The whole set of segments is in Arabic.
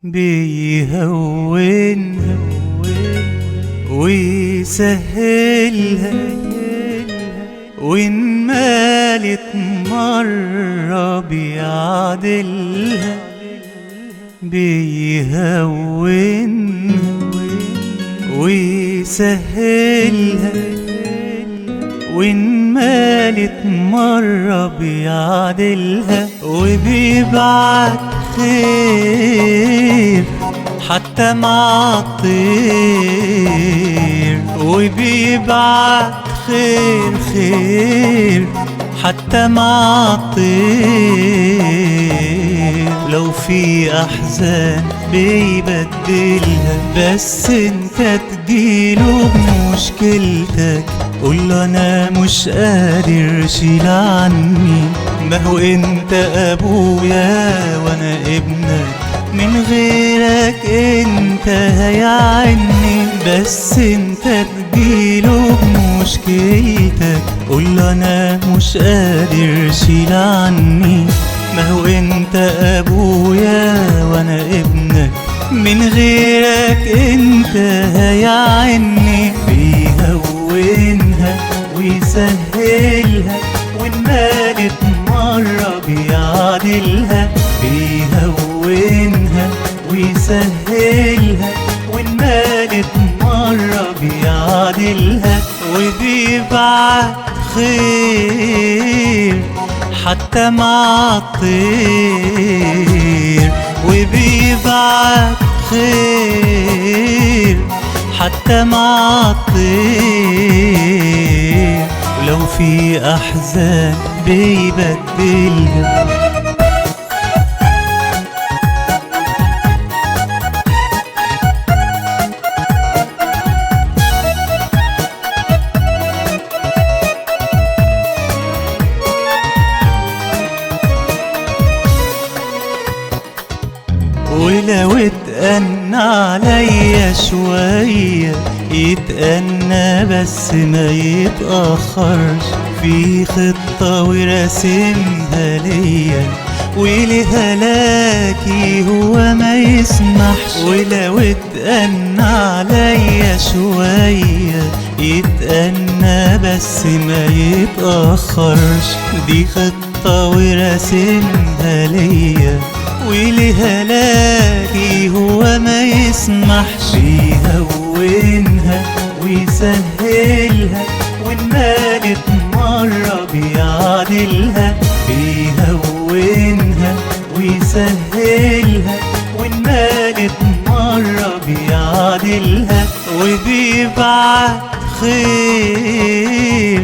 بيهونها ويسهلها وإن مالت مرة بيعدلها. بيهونها ويسهلها وإن مالت مرة بيعدلها. وبيبعت خير حتى مع الطير. وبيبعت خير حتى مع الطير. لو في أحزان بيبدلها، بس انت تجيله بمشكلتك قوله أنا مش قادر شيل عني. ما هو انت أبويا وأنا ابنك، من غيرك انت هيعني. بس انت تجيله بمشكلتك قوله أنا مش قادر شيل عني. ما هو انت أبويا وأنا ابنك، من غيرك انت هيعني. بيهونها ويسهلها وإن مالت مرة بيعدلها. بيهونها ويسهلها وإن مالت مرة بيعدلها. وبيبعت خير حتى مع الطير. وبيبعت خير حتى مع الطير. ولو في أحزان بيبدلها. ولو اتأنى عليا شوية يتأنى بس ما يتأخرش. في خطة وراسمها ليا ولهلاكي هو ما يسمحش. ولو اتأنى عليا شوية يتأنى بس ما يتأخرش. دي خطة وراسمها ليا ولهلاكي هو ما يسمحش. بيهونها ويسهلها وإن مالت مرة بيعدلها. بيهونها ويسهلها وإن مالت مرة بيعدلها. وبيبعت خير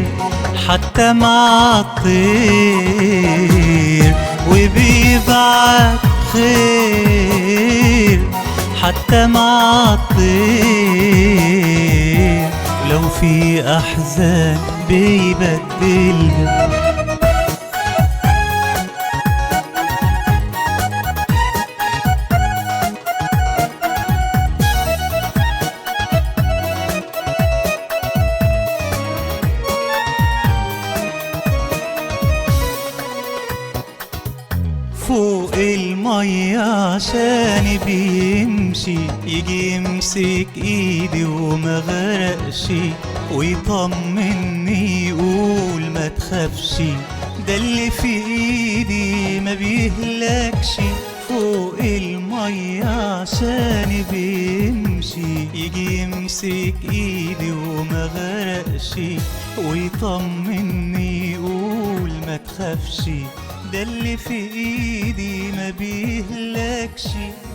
حتى مع الطير. وبيبعت خير حتى مع الطير. لو في أحزان بيبدلها. فوق المية عشان بيمشي، يجي يمسك ايدي وما غرقش، ويطمني يقول ما تخافش، ده اللي في ايدي ما بيهلكش. فوق المية عشان بيمشي، يجي يمسك ايدي وما غرقش، ويطمني يقول ما تخافش، ده اللي في ايدي ما بيهلكش.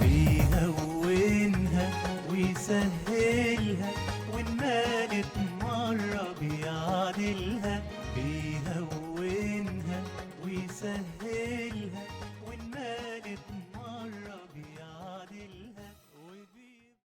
بيهونها ويسهلها